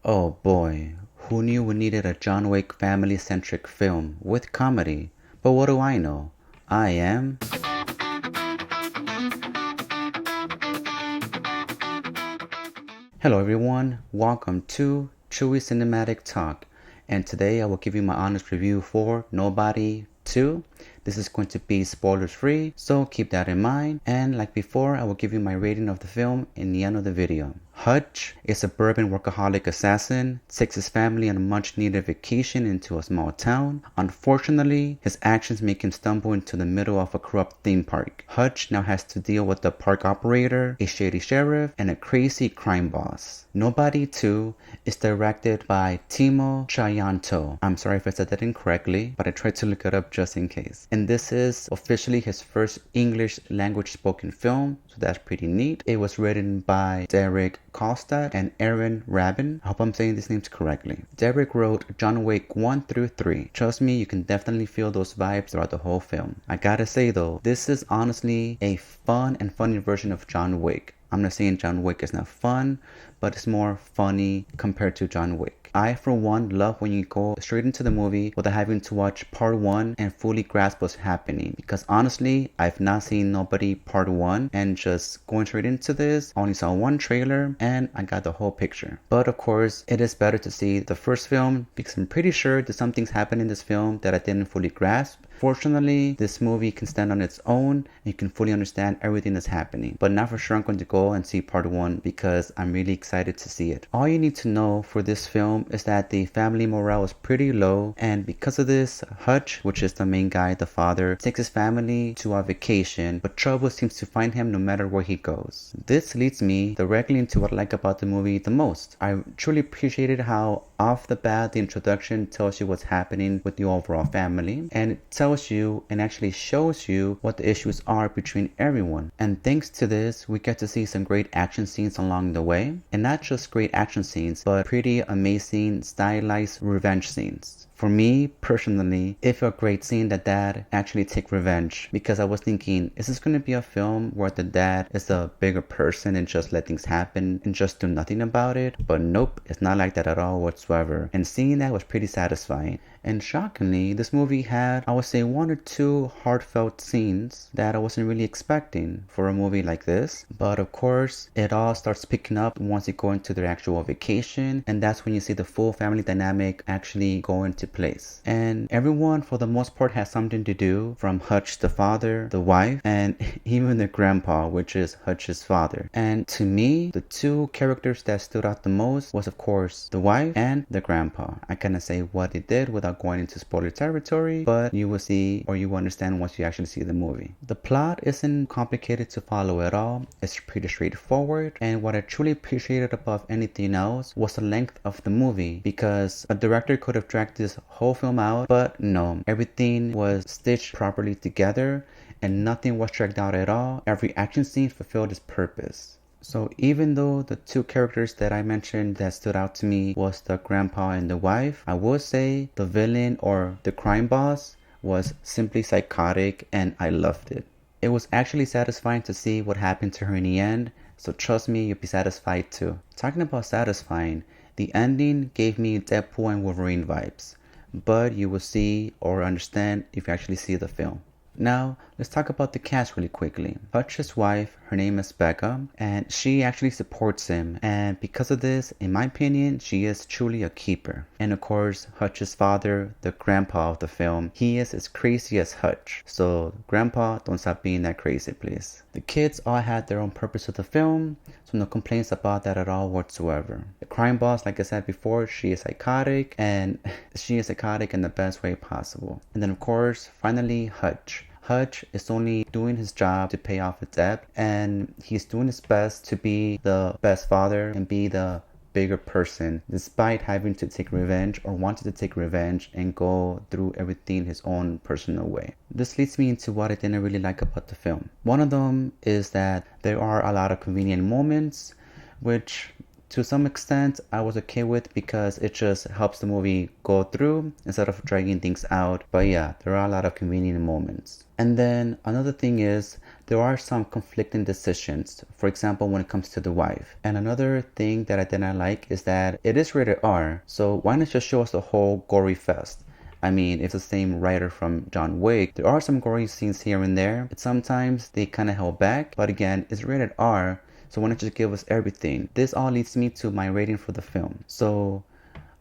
Oh boy, who knew we needed a John Wick family-centric film with comedy? But what do I know? I am... Hello everyone, welcome to Chewy Cinematic Talk, and today I will give you my honest review for Nobody 2. This is going to be spoilers free, so keep that in mind, and like before, I will give you my rating of the film in the end of the video. Hutch, a suburban workaholic assassin, takes his family on a much needed vacation into a small town. Unfortunately, his actions make him stumble into the middle of a corrupt theme park. Hutch now has to deal with the park operator, a shady sheriff, and a crazy crime boss. Nobody 2 is directed by Timo Chayanto. I'm sorry if I said that incorrectly, but I tried to look it up just in case. And this is officially his first English language spoken film, so that's pretty neat. It was written by Derek Kolstad and Aaron Rabin. I hope I'm saying these names correctly. Derek wrote John Wick 1 through 3. Trust me, you can definitely feel those vibes throughout the whole film. I gotta say though, this is honestly a fun and funny version of John Wick. I'm not saying John Wick is not fun, but it's more funny compared to John Wick. I, for one, love when you go straight into the movie without having to watch part 1 and fully grasp what's happening. Because honestly, I've not seen Nobody part 1, and just going straight into this, I only saw one trailer and I got the whole picture. But of course, it is better to see the first film because I'm pretty sure that some things happen in this film that I didn't fully grasp. Fortunately, this movie can stand on its own and you can fully understand everything that's happening. But not for sure I'm going to go and see part 1 because I'm really excited to see it. All you need to know for this film is that the family morale is pretty low, and because of this, Hutch, which is the main guy, the father, takes his family to a vacation, but trouble seems to find him no matter where he goes. This leads me directly into what I like about the movie the most. I truly appreciated how off the bat the introduction tells you what's happening with the overall family, and it tells you and actually shows you what the issues are between everyone. And thanks to this, we get to see some great action scenes along the way, and not just great action scenes, but pretty amazing stylized revenge scenes. For me, personally, it felt great seeing the dad actually take revenge, because I was thinking, is this going to be a film where the dad is a bigger person and just let things happen and just do nothing about it? But nope, it's not like that at all whatsoever. And seeing that was pretty satisfying. And shockingly, this movie had, I would say, 1 or 2 heartfelt scenes that I wasn't really expecting for a movie like this. But of course, it all starts picking up once you go into their actual vacation, and that's when you see the full family dynamic actually go into place. And everyone, for the most part, has something to do, from Hutch the father, the wife, and even the grandpa, which is Hutch's father. And to me, the 2 characters that stood out the most was, of course, the wife and the grandpa. I cannot say what they did without going into spoiler territory, but you will see, or you will understand once you actually see the movie. The plot isn't complicated to follow at all. It's pretty straightforward, and what I truly appreciated above anything else was the length of the movie, because a director could have dragged this whole film out, but no, everything was stitched properly together and nothing was dragged out at all. Every action scene fulfilled its purpose. So even though the 2 characters that I mentioned that stood out to me was the grandpa and the wife, I would say the villain or the crime boss was simply psychotic, and I loved it. It was actually satisfying to see what happened to her in the end, so trust me, you'll be satisfied too. Talking about satisfying, the ending gave me Deadpool and Wolverine vibes, but you will see or understand if you actually see the film. Now, let's talk about the cast really quickly. Hutch's wife, her name is Becca, and she actually supports him, and because of this, in my opinion, she is truly a keeper. And of course, Hutch's father, the grandpa of the film, he is as crazy as Hutch. So, grandpa, don't stop being that crazy, please. The kids all had their own purpose of the film, so no complaints about that at all whatsoever. The crime boss, like I said before, she is psychotic, and she is psychotic in the best way possible. And then of course, finally, Hutch. Hutch is only doing his job to pay off a debt, and he's doing his best to be the best father and be the bigger person, despite having to take revenge or wanting to take revenge and go through everything his own personal way. This leads me into what I didn't really like about the film. One of them is that there are a lot of convenient moments, which to some extent I was okay with because it just helps the movie go through instead of dragging things out. But yeah, there are a lot of convenient moments. And then another thing is there are some conflicting decisions. For example, when it comes to the wife. And another thing that I did not like is that it is rated R, so why not just show us the whole gory fest? I mean, it's the same writer from John Wick. There are some gory scenes here and there. Sometimes they kind of held back, but again, it's rated R, so why not just give us everything? This all leads me to my rating for the film. So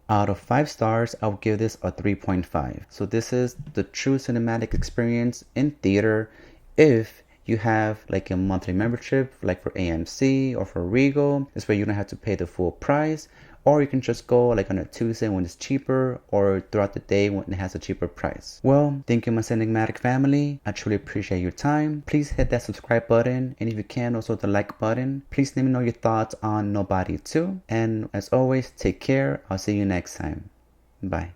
out of 5 stars, I'll give this a 3.5. So this is the true cinematic experience in theater if you have like a monthly membership like for AMC or for Regal. This way you don't have to pay the full price, or you can just go like on a Tuesday when it's cheaper, or throughout the day when it has a cheaper price. Well, thank you, my cinematic family. I truly appreciate your time. Please hit that subscribe button, and if you can, also the like button. Please let me know your thoughts on Nobody 2. And as always, take care. I'll see you next time. Bye.